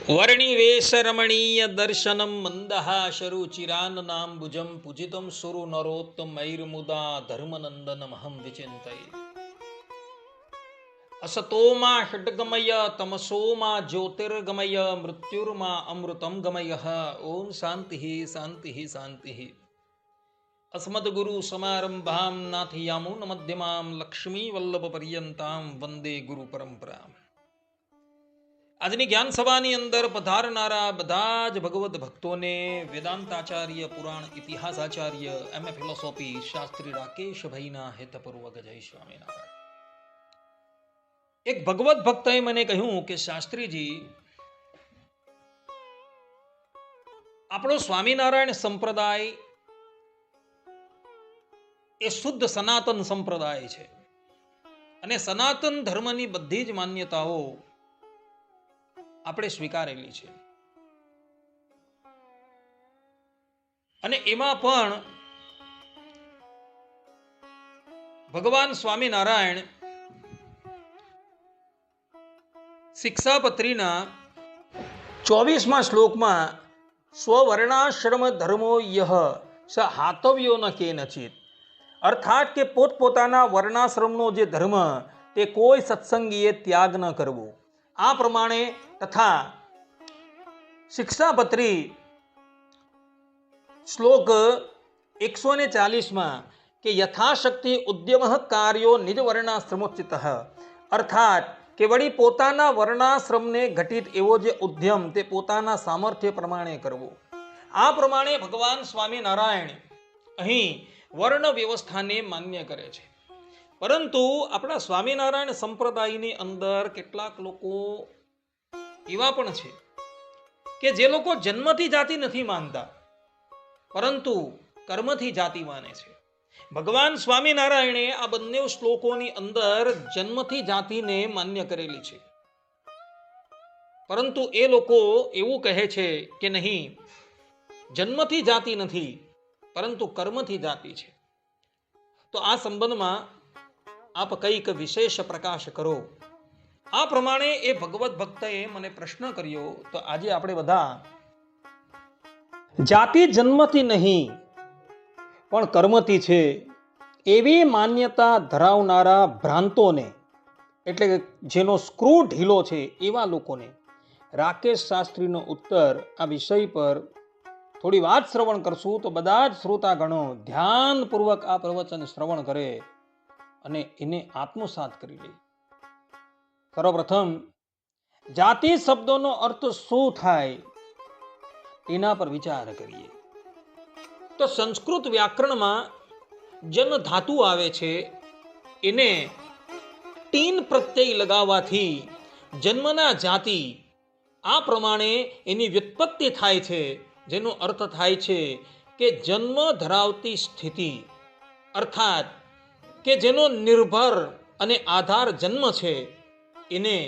વર્ણિવેશરમણીય દર્શનમ મંદહાશરુચિરાનનાંબુજં પૂજિतं સુરુ નરોત્તમૈર્મુદા ધર્મનંદનમહં વિચિંતયે અસતોમા ષડ્ગમય તમસોમા જ્યોતિર્ગમય મૃત્યુર્મા અમૃતમ ગમય. ઓમ શાંતિ શાંતિ શાંતિ. અસ્મદ્ગુરુ સમારંભાં નાથયામૂન મધ્યમાં લક્ષ્મી વલ્લભ પર્યંતાં વંદે ગુરુ પરંપરામ. આજની જ્ઞાન સભાની અંદર પધારનારા બધા જ ભગવત ભક્તોને વેદાંતાચાર્ય, પુરાણ ઇતિહાસ આચાર્ય, એમ.એ. ફિલોસોફી શાસ્ત્રી રાકેશભાઈના હેતપૂર્વક જય સ્વામિનારાયણ. એક ભગવત ભક્તએ મને કહ્યું કે શાસ્ત્રીજી, આપણો સ્વામિનારાયણ સંપ્રદાય એ શુદ્ધ સનાતન સંપ્રદાય છે અને સનાતન ધર્મની બધી જ માન્યતાઓ આપણે સ્વીકારેલી છે અને એમાં પણ ભગવાન સ્વામિનારાયણ શિક્ષાપત્રીના 24મા શ્લોકમાં સ્વવર્ણાશ્રમ ધર્મો યહ સ હાતવ્યો ન કેનચિત, અર્થાત કે પોતપોતાના વર્ણાશ્રમનો જે ધર્મ તે કોઈ સત્સંગીએ ત્યાગ ન કરવો. આ પ્રમાણે તથા શિક્ષાપત્રી શ્લોક 140માં કે યથાશક્તિ ઉદ્યમ કાર્યો નિજ વર્ણાશ્રમોચિત, અર્થાત કે વળી પોતાના વર્ણાશ્રમને ઘટિત એવો જે ઉદ્યમ તે પોતાના સામર્થ્ય પ્રમાણે કરવો. આ પ્રમાણે ભગવાન સ્વામિનારાયણ અહીં વર્ણ વ્યવસ્થાને માન્ય કરે છે. પરંતુ આપણા સ્વામિનારાયણ સંપ્રદાયની અંદર કેટલાક લોકો એવા પણ છે કે જે લોકો જન્મથી જાતિ નથી માનતા, પરંતુ કર્મથી જાતિ માને છે. ભગવાન સ્વામિનારાયણે આ બંને શ્લોકોની અંદર જન્મથી જાતિને માન્ય કરેલી છે, પરંતુ એ લોકો એવું કહે છે કે નહીં, જન્મથી જાતિ નથી પરંતુ કર્મથી જાતિ છે. તો આ સંબંધમાં આપ કંઈક વિશેષ પ્રકાશ કરો. આ પ્રમાણે એ ભગવત ભક્તએ મને પ્રશ્ન કર્યો. તો આજે આપણે બધા જાતિ જન્મથી નહીં પણ કર્મથી છે એવી માન્યતા ધરાવનારા ભ્રાંતોને, એટલે કે જેનો સ્ક્રૂ ઢીલો છે એવા લોકોને રાકેશ શાસ્ત્રીનો ઉત્તર આ વિષય પર થોડી વાત શ્રવણ કરશું. તો બધા જ શ્રોતાગણો ધ્યાનપૂર્વક આ પ્રવચન શ્રવણ કરે અને એને આત્મસાત કરી લે. સર્વપ્રથમ જાતિ શબ્દોનો અર્થ શું થાય એના પર વિચાર કરીએ. તો સંસ્કૃત વ્યાકરણમાં જન ધાતુ આવે છે, એને ટીન પ્રત્યય લગાવવાથી જન્મના જાતિ, આ પ્રમાણે એની વ્યુત્પત્તિ થાય છે, જેનો અર્થ થાય છે કે જન્મ ધરાવતી સ્થિતિ, અર્થાત કે જેનો નિર્ભર અને આધાર જન્મ છે એને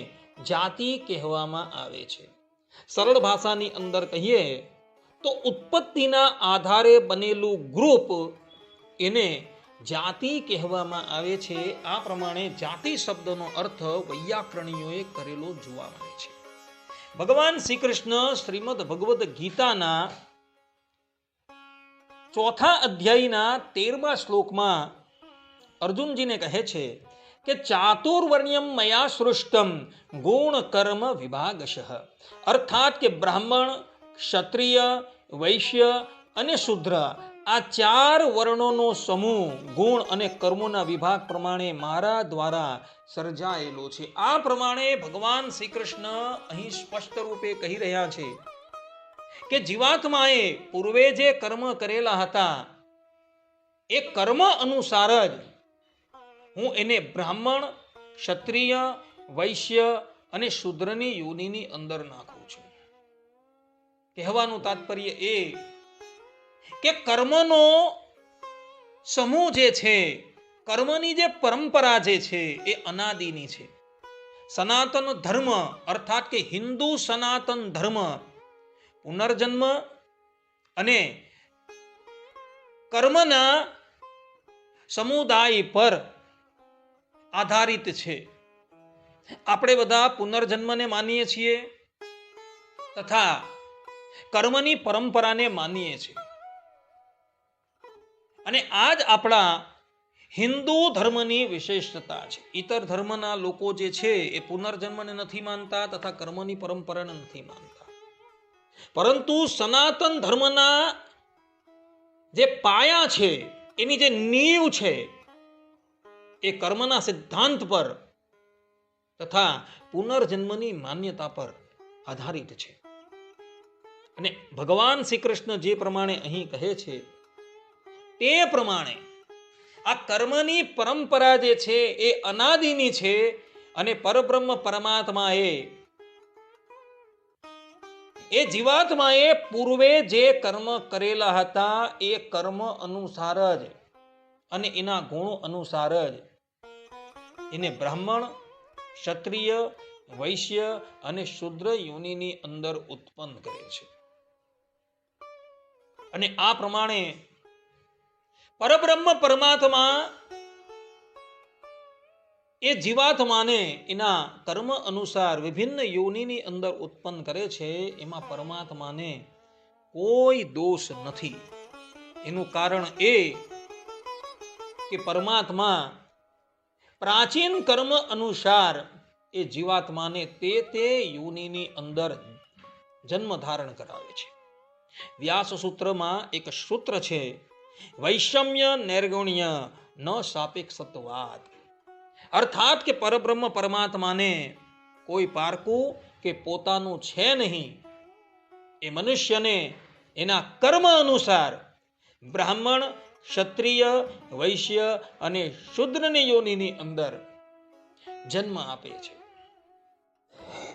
જાતિ કહેવામાં આવે છે. સરળ ભાષાની અંદર કહીએ તો ઉત્પત્તિના આધારે બનેલું ગ્રુપ એને જાતિ કહેવામાં આવે છે. આ પ્રમાણે જાતિ શબ્દનો અર્થ વૈયાકરણીઓએ કરેલો જોવા મળે છે. ભગવાન શ્રી કૃષ્ણ શ્રીમદ ભગવદ ગીતાના 4થા અધ્યાયના 13મા શ્લોકમાં અર્જુનજીને કહે છે કે ચાતુર્વર્ણ્યમ મયા સૃષ્ટમ ગુણ કર્મ વિભાગશઃ, અર્થાત કે બ્રાહ્મણ, ક્ષત્રિય, વૈશ્ય અને શુદ્ર, આ 4 વર્ણોનો સમૂહ ગુણ અને કર્મોના વિભાગ પ્રમાણે મારા દ્વારા સર્જાયેલો છે. આ પ્રમાણે ભગવાન શ્રી કૃષ્ણ અહીં સ્પષ્ટ રૂપે કહી રહ્યા છે કે જીવાત્માએ પૂર્વે જે કર્મ કરેલા હતા એ કર્મ અનુસાર જ હું એને બ્રાહ્મણ, ક્ષત્રિય, વૈશ્ય અને શૂદ્રની યોનિની અંદર નાખું છું. કહેવાનું તાત્પર્ય એ કે કર્મનો સમૂહ જે છે, કર્મની જે પરંપરા જે છે એ અનાદિની છે. સનાતન ધર્મ અર્થાત કે હિન્દુ સનાતન ધર્મ પુનર્જન્મ અને કર્મના સમુદાય પર આધારિત છે. આપણે બધા પુનર્જન્મને માનીએ છીએ, તથા કર્મની પરંપરાને માનીએ છીએ. અને આ જ આપણા હિન્દુ ધર્મની વિશેષતા છે. ઇતર ધર્મના લોકો જે છે એ પુનર્જન્મને નથી માનતા તથા કર્મની પરંપરાને નથી માનતા, પરંતુ સનાતન ધર્મના જે પાયા છે, એની જે નીવ છે, એ કર્મના સિદ્ધાંત પર તથા પુનર્જન્મની માન્યતા પર આધારિત છે. અને ભગવાન શ્રી કૃષ્ણ જે પ્રમાણે અહીં કહે છે તે પ્રમાણે આ કર્મની પરંપરા જે છે એ અનાદિની છે. અને પરબ્રહ્મ પરમાત્માએ જીવાત્માએ પૂર્વે જે કર્મ કરેલા હતા એ કર્મ અનુસાર જ અને એના ગુણો અનુસાર જ એને બ્રાહ્મણ, ક્ષત્રિય, વૈશ્ય અને શૂદ્ર યોનિની અંદર ઉત્પન્ન કરે છે. અને આ પ્રમાણે પરબ્રહ્મ પરમાત્મા એ જીવાત્માને એના કર્મ અનુસાર વિભિન્ન યોનિની અંદર ઉત્પન્ન કરે છે. એમાં પરમાત્માને કોઈ દોષ નથી. એનું કારણ એ કે પરમાત્મા પ્રાચીન કર્મ અનુસાર એ જીવાત્માને તે યોનિની અંદર જન્મ ધારણ કરાવે છે. વ્યાસ સૂત્રમાં એક સૂત્ર છે, વૈષમ્ય નૈર્ગુણ્ય ન સાપેક્ષત્વાદ. અર્થાત કે પરબ્રહ્મ પરમાત્માને કોઈ પારકું કે પોતાનું છે નહીં. એ મનુષ્યને એના કર્મ અનુસાર બ્રાહ્મણ, ક્ષત્રિય, વૈશ્ય અને શૂદ્રની યોનિની અંદર જન્મ આપે છે.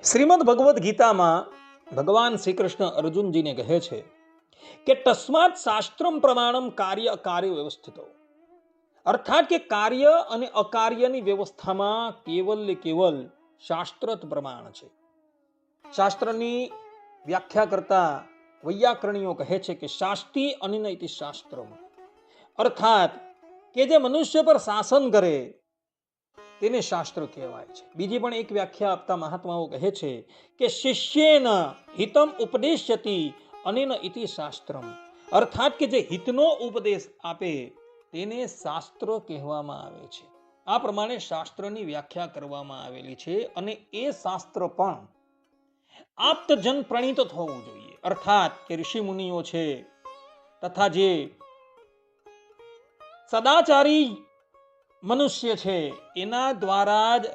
શ્રીમદ ભગવદ્ ગીતામાં ભગવાન શ્રી કૃષ્ણ અર્જુનજીને કહે છે કે તસ્માત શાસ્ત્રમ પ્રમાણમ કાર્ય અકાર્ય વ્યવસ્થિતો. અર્થાત કે કાર્ય અને અકાર્યની વ્યવસ્થામાં કેવલ શાસ્ત્ર જ પ્રમાણ છે. શાસ્ત્રની વ્યાખ્યા કરતા વૈયાકરણીઓ કહે છે કે શાસ્તિ અનિનૈતિ શાસ્ત્રમ. અર્થાત કે જે મનુષ્ય પર શાસન કરે તેને શાસ્ત્ર કહેવાય છે. બીજી પણ એક વ્યાખ્યા આપતા મહાત્માઓ કહે છે કે શિષ્યેન હિતમ ઉપદેશ્યતિ અનેન ઇતિ શાસ્ત્રમ. અર્થાત કે જે હિતનો ઉપદેશ આપે તેને શાસ્ત્ર કહેવામાં આવે છે. આ પ્રમાણે શાસ્ત્રની વ્યાખ્યા કરવામાં આવેલી છે. અને એ શાસ્ત્ર પણ આપ્તજન પ્રણીત થવું જોઈએ. અર્થાત કે ઋષિ મુનિઓ છે તથા જે સદાચારી મનુષ્ય છે એના દ્વારા જ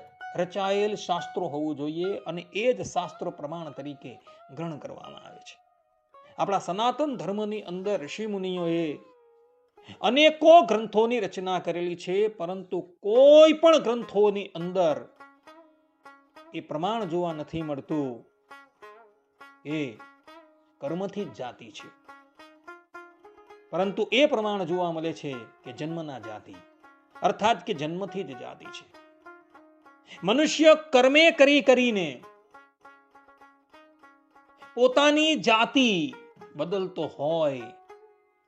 રચાયેલ શાસ્ત્રો હોવું જોઈએ. અને એ જ શાસ્ત્ર પ્રમાણ તરીકે ગ્રહણ કરવામાં આવે છે. આપણા સનાતન ધર્મની અંદર ઋષિ મુનિઓએ અનેકો ગ્રંથોની રચના કરેલી છે, પરંતુ કોઈ પણ ગ્રંથોની અંદર એ પ્રમાણ જોવા નથી મળતું. એ કર્મથી જ જાતિ છે, પરંતુ એ પ્રમાણ જોવા મળે છે કે જન્મના જાતિ. અર્થાત કે જન્મથી જ જાતિ છે. મનુષ્ય કર્મે કરીને પોતાની જાતિ બદલતો હોય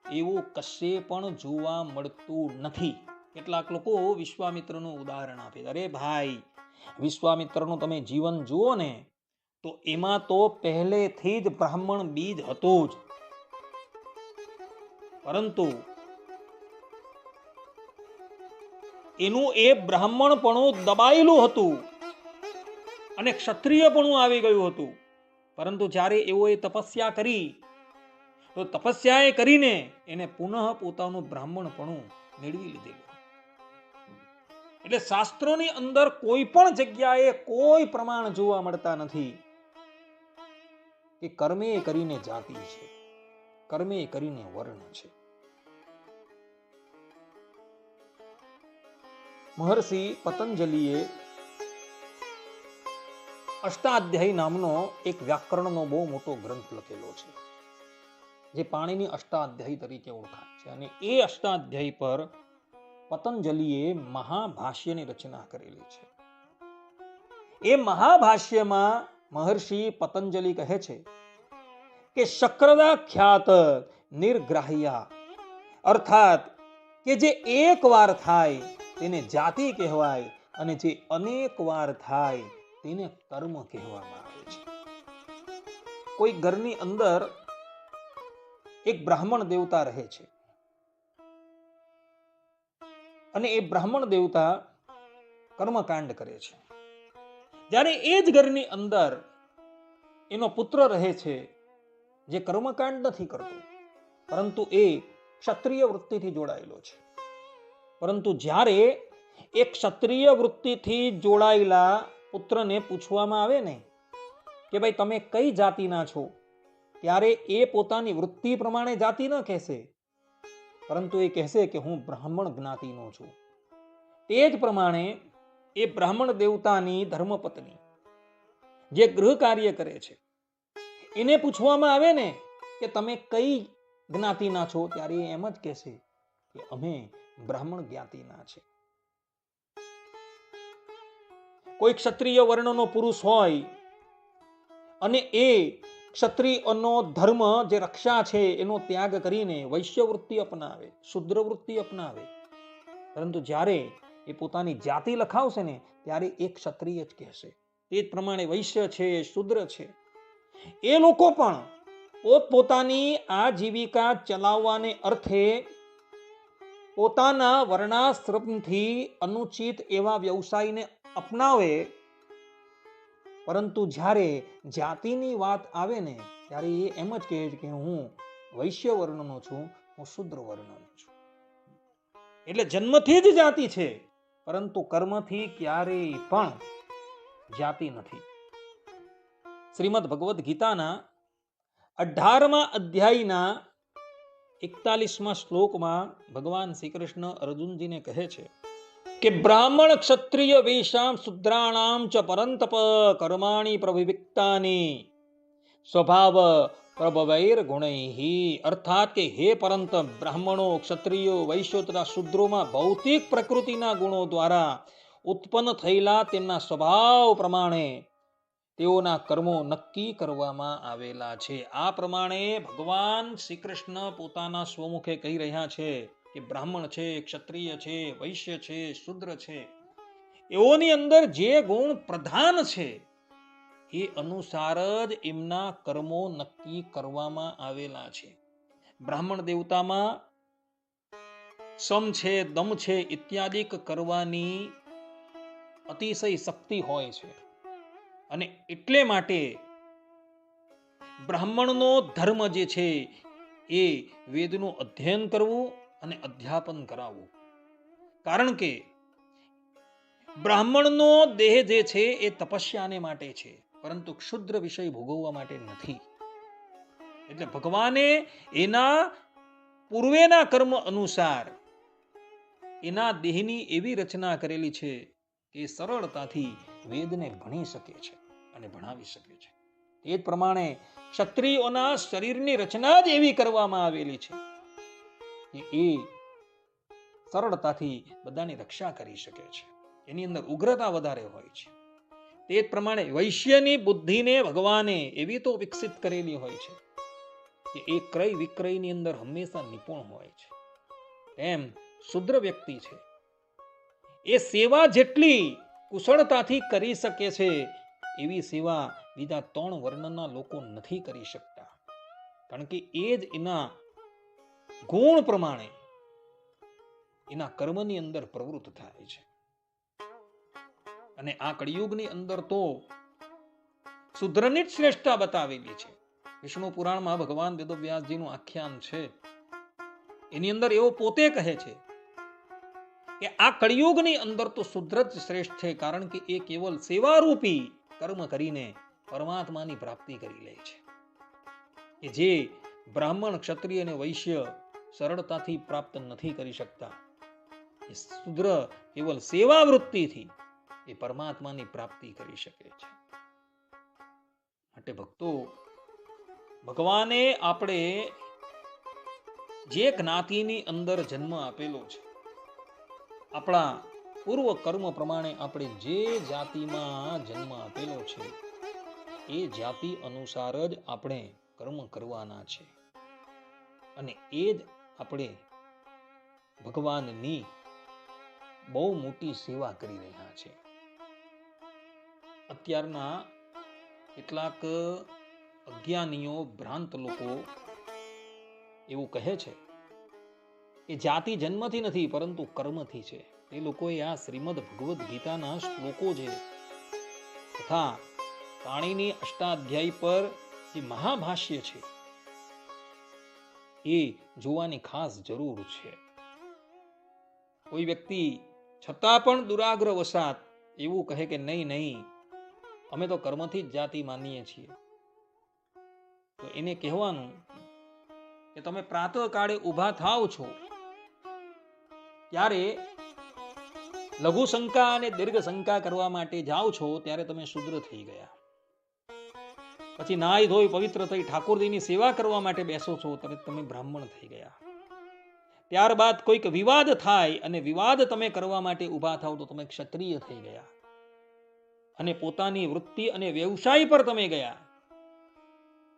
એવું કશે પણ જોવા મળતું નથી. કેટલાક લોકો વિશ્વામિત્રનું ઉદાહરણ આપે, અરે ભાઈ વિશ્વામિત્રનું તમે જીવન જુઓ ને તો એમાં તો પહેલેથી જ બ્રાહ્મણ બીજ હતું જ, પરંતુ એનું એ બ્રાહ્મણપણું દબાયેલું હતું અને ક્ષત્રિયપણું આવી ગયું હતું. પરંતુ જ્યારે એઓએ તપસ્યા કરી તો તપસ્યા કરીને એને પુનઃ પોતાનું બ્રાહ્મણપણું મેળવી લીધેલું. એટલે શાસ્ત્રોની અંદર કોઈ પણ જગ્યાએ કોઈ પ્રમાણ જોવા મળતા નથી કે કર્મે કરીને જાતિ છે, કર્મે કરીને વર્ણ છે. મહર્ષિ પતંજલિએ અષ્ટાધ્યાયી નામનો એક વ્યાકરણનો બહુ મોટો ગ્રંથ લખેલો છે, જે પાણીની અષ્ટાધ્યાયી તરીકે ઓળખાય છે. અને એ અષ્ટાધ્યાયી પર પતંજલિએ મહાભાષ્યની રચના કરેલી છે. એ મહાભાષ્યમાં મહર્ષિ પતંજલિ કહે છે કે શક્રદા ખ્યાત નિર્ગ્રાહ્યા. અર્થાત કે જે એક વાર થાય તેને જાતિ કહેવાય અને જે અનેક વાર થાય તેને કર્મ કહેવામાં આવે છે. કોઈ ઘરની અંદર એક બ્રાહ્મણ દેવતા રહે છે અને એ બ્રાહ્મણ દેવતા કર્મકાંડ કરે છે. જ્યારે એ જ ઘરની અંદર એનો પુત્ર રહે છે જે કર્મકાંડ નથી કરતો, પરંતુ એ ક્ષત્રિય વૃત્તિથી જોડાયેલો છે. પરંતુ જ્યારે એ ક્ષત્રિય વૃત્તિથી જોડાયેલા પુત્રને પૂછવામાં આવે ને કે ભાઈ તમે કઈ જાતિના છો, ત્યારે એ પોતાની વૃત્તિ પ્રમાણે જાતિ ન કહેશે, પરંતુ એ કહેશે કે હું બ્રાહ્મણ જ્ઞાતિનો છું. તે જ પ્રમાણે એ બ્રાહ્મણ દેવતાની ધર્મપત્ની જે ગૃહ કાર્ય કરે છે એને પૂછવામાં આવે ને કે તમે કઈ જ્ઞાતિના છો, ત્યારે એ એમ જ કહેશે કે અમે બ્રાહ્મણ જ્ઞાતિના છે. કોઈ ક્ષત્રિય વર્ણનો પુરુષ હોય અને એ ક્ષત્રિયનો ધર્મ જે રક્ષા છે એનો ત્યાગ કરીને વૈશ્ય વૃત્તિ અપનાવે, શુદ્ર વૃત્તિ અપનાવે, પરંતુ જ્યારે એ પોતાની જાતિ લખાવશે ને ત્યારે એ ક્ષત્રિય જ કહેશે. તે જ પ્રમાણે વૈશ્ય છે, શુદ્ર છે, એ લોકો પણ પોતપોતાની આજીવિકા ચલાવવાને અર્થે પોતાના વર્ણાશ્રમથી અનુચિત એવા વ્યવસાયને અપનાવે, પરંતુ જ્યારે જાતિની વાત આવે ને ત્યારે એ એમ જ કહે છે કે હું વૈશ્ય વર્ણનો છું, હું શુદ્ર વર્ણનો છું. એટલે જન્મથી જ જાતિ છે, પરંતુ કર્મથી ક્યારેય પણ જાતિ નથી. શ્રીમદ ભગવદ્ ગીતાના 18મા અધ્યાયના 41મા શ્લોકમાં ભગવાન શ્રી કૃષ્ણ અર્જુનજીને કહે છે કે બ્રાહ્મણ ક્ષત્રિય વેશામ શુદ્રાણામ ચ પરંતપ કર્માણી પ્રવિવિક્તાની સ્વભાવ પ્રભવૈર ગુણૈહિ. અર્થાત કે હે પરંત બ્રાહ્મણો, ક્ષત્રિયો, વૈશ્યો તથા શુદ્રોમાં ભૌતિક પ્રકૃતિના ગુણો દ્વારા ઉત્પન્ન થયેલા તેમના સ્વભાવ પ્રમાણે તેઓના કર્મો નક્કી કરવામાં આવેલા છે. આ પ્રમાણે ભગવાન શ્રી કૃષ્ણ પોતાના સ્વમુખે કહી રહ્યા છે કે બ્રાહ્મણ છે, ક્ષત્રિય છે, વૈશ્ય છે, શુદ્ર છે, એઓની અંદર જે ગુણ પ્રધાન છે એ અનુસાર જ એમના કર્મો નક્કી કરવામાં આવેલા છે. બ્રાહ્મણ દેવતામાં સમ છે, દમ છે ઇત્યાદિ કરવાની અતિશય શક્તિ હોય છે, અને એટલે માટે બ્રાહ્મણનો ધર્મ જે છે એ વેદનું અધ્યયન કરવું અને અધ્યાપન કરાવવું. કારણ કે બ્રાહ્મણનો દેહ જે છે એ તપસ્યાને માટે છે, પરંતુ ક્ષુદ્ર વિષય ભોગવવા માટે નથી. એટલે ભગવાને એના પૂર્વેના કર્મ અનુસાર એના દેહની એવી રચના કરેલી છે કે સરળતાથી વેદને ભણી શકે છે અને ભણાવી શકે છે. એ જ પ્રમાણે ક્ષત્રિયોના શરીરની રચના જ એવી કરવામાં આવેલી છે કે એ સરળતાથી બધાની રક્ષા કરી શકે છે. એની અંદર ઉગ્રતા વધારે હોય છે. તે જ પ્રમાણે વૈશ્યની બુદ્ધિને ભગવાને એવી તો વિકસિત કરેલી હોય છે કે એ ક્રય વિક્રયની અંદર હંમેશા નિપુણ હોય છે. એમ શુદ્ર વ્યક્તિ છે એ સેવા જેટલી કુશળતાથી કરી શકે છે એવી સેવા બીજા 3 વર્ણના લોકો નથી કરી શકતા, કારણ કે એ જ એના ગુણ પ્રમાણે એના કર્મની અંદર પ્રવૃત્ત થાય છે. અને આ કળિયુગની અંદર તો શુદ્રની જ શ્રેષ્ઠતા બતાવેલી છે. વિષ્ણુ પુરાણમાં ભગવાન વેદવ્યાસજીનું આખ્યાન છે, એની અંદર એવો પોતે કહે છે કે આ કળિયુગની અંદર તો શુદ્ર જ શ્રેષ્ઠ છે, કારણ કે એ કેવલ સેવારૂપી કર્મ કરીને પરમાત્માની પ્રાપ્તિ કરી લે છે, કે જે બ્રાહ્મણ, ક્ષત્રિય અને વૈશ્ય સરળતાથી પ્રાપ્ત નથી કરી શકતા. એ શુદ્ર કેવલ સેવા વૃત્તિથી એ પરમાત્માની પ્રાપ્તિ કરી શકે છે. માટે ભક્તો, ભગવાને આપણે જે જ્ઞાતિની અંદર જન્મ આપેલો છે, આપણા પૂર્વ કર્મ પ્રમાણે આપણે જે જાતિમાં જન્મ આપેલો છે એ જાતિ અનુસાર જ આપણે કર્મ કરવાના છે, અને એ જ આપણે ભગવાનની બહુ મોટી સેવા કરી રહ્યા છે. અત્યારના કેટલાક અજ્ઞાનીઓ ભ્રાંત લોકો એવું કહે છે કે જાતિ જન્મથી નથી પરંતુ કર્મથી છે. એ લોકોએ આ શ્રીમદ ભગવદ્ ગીતાના શ્લોકો છે તથા પાણીની અષ્ટાધ્યાયી પર જે મહાભાષ્ય છે એ જોવાની ખાસ જરૂર છે. કોઈ વ્યક્તિ છતાં પણ દુરાગ્રહ વસાત એવું કહે કે નહીં અમે તો કર્મથી જ જાતિ માનીએ છીએ, તો એને કહેવાનું કે તમે પ્રાતઃ કાળે ઊભા થાવ છો ત્યારે લઘુ શંકા અને દીર્ઘ શંકા કરવા માટે જાઓ છો ત્યારે તમે શુદ્ર થઈ ગયા. પછી નાહી ધોઈ પવિત્ર થઈ ઠાકોરજીની સેવા કરવા માટે બેસો છો ત્યારે તમે બ્રાહ્મણ થઈ ગયા. ત્યારબાદ કોઈક વિવાદ થાય અને વિવાદ તમે કરવા માટે ઊભા થાવ તો તમે ક્ષત્રિય થઈ ગયા. અને પોતાની વૃત્તિ અને વ્યવસાય પર તમે ગયા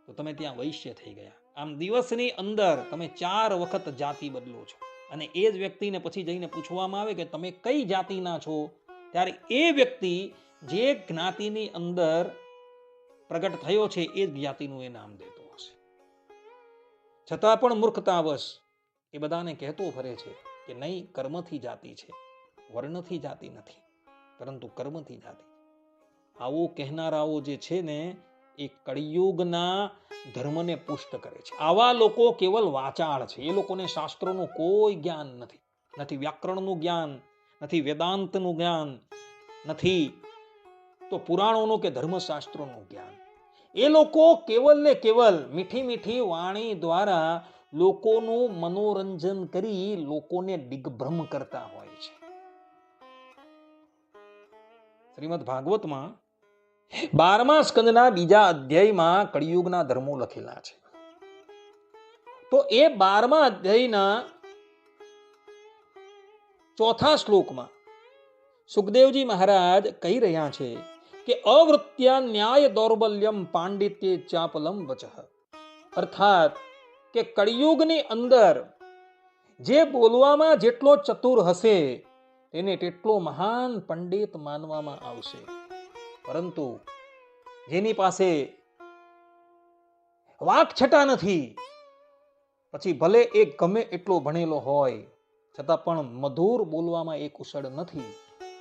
તો તમે ત્યાં વૈશ્ય થઈ ગયા. આમ દિવસની અંદર તમે 4 વખત જાતિ બદલો છો. અને એ જ વ્યક્તિને પછી જઈને પૂછવામાં આવે કે તમે કઈ જાતિના છો, ત્યારે એ વ્યક્તિ જે જ્ઞાતિની અંદર પ્રગટ થયો છે એ જ જ્ઞાતિનું એ નામ દેતો હશે. છતાં પણ મૂર્ખતાવશ એ બધાને કહેતો ફરે છે કે નહીં, કર્મથી જાતિ છે, વર્ણથી જાતિ નથી, પરંતુ કર્મથી જાતિ. આવો કહેનારાઓ જે છે ને એ કળિયુગના ધર્મને પુષ્ટ કરે છે. આવા લોકો કેવલ વાચાળ છે. એ લોકોને શાસ્ત્રોનું કોઈ જ્ઞાન નથી. નથી વ્યાકરણનું જ્ઞાન, નથી વેદાંતનું જ્ઞાન, નથી તો પુરાણોનું કે ધર્મશાસ્ત્રોનું જ્ઞાન. એ લોકો કેવલ ને કેવલ મીઠી મીઠી વાણી દ્વારા લોકોનું મનોરંજન કરી લોકોને દિગ્ભ્રમ કરતા હોય છે. શ્રીમદ ભાગવતમાં 12મા સ્કંદના 2જા અધ્યાયમાં કળિયુગના ધર્મો લખેલા છે. તો એ 12મા અધ્યાયના 4થા શ્લોકમાં સુખદેવજી મહારાજ કહી રહ્યા છે કે અવૃત્યા ન્યાય દૌર્બલ્યમ પાંડિત્ય ચાપલમ વચઃ. અર્થાત કે કળિયુગની અંદર જે બોલવામાં જેટલો ચતુર હશે તેને તેટલો મહાન પંડિત માનવામાં આવશે. પરંતુ જેની પાસે વાકછટા નથી, પછી ભલે એ ગમે એટલો ભણેલો હોય છતાં પણ મધુર બોલવામાં એ કુશળ નથી,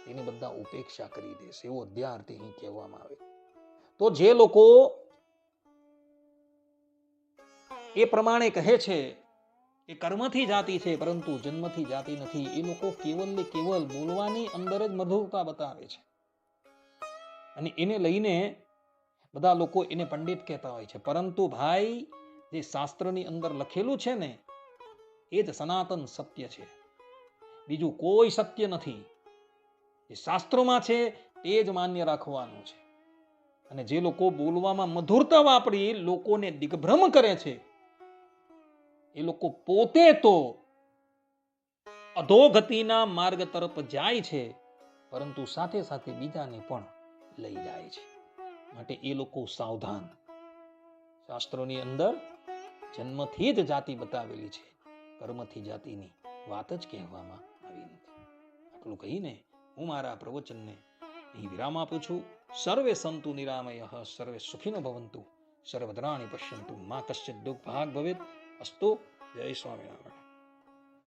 તેની બધા ઉપેક્ષા કરી દેશે, એવો અધ્યાર્થ અહીં કહેવામાં આવે. તો જે લોકો એ પ્રમાણે કહે છે કે કર્મથી જાતિ છે પરંતુ જન્મથી જાતિ નથી, એ લોકો કેવલ ને કેવલ બોલવાની અંદર જ મધુરતા બતાવે છે. અને એને લઈને બધા લોકો એને પંડિત કહેતા હોય છે. પરંતુ ભાઈ, જે શાસ્ત્રની અંદર લખેલું છે ને એ જ સનાતન સત્ય છે, બીજું કોઈ સત્ય નથી. જે શાસ્ત્રોમાં છે તે જ માન્ય રાખવાનું છે. અને જે લોકો બોલવામાં મધુરતા વાપરી લોકોને દિગ્ભ્રમ કરે છે એ લોકો પોતે તો અધોગતિના માર્ગ તરફ જાય છે, પરંતુ સાથે સાથે બીજાને પણ લઈ જાય છે. માટે એ લોકો સાવધાન. શાસ્ત્રોની અંદર જન્મથી જ જાતિ બતાવેલી છે, કર્મથી જાતિની વાત જ કહેવામાં આવી નથી. આટલું કહીને હું મારા પ્રવચનને અહીં વિરામ આપું છું. સર્વે સંતુ નિરામયઃ, સર્વે સુખિનો ભવંતુ, સર્વદ્રાણી પશ્યંતુ, મા કશ્ચિત દુઃખ ભાગ ભવેત. અસ્તુ. જય સ્વામિનારાયણ.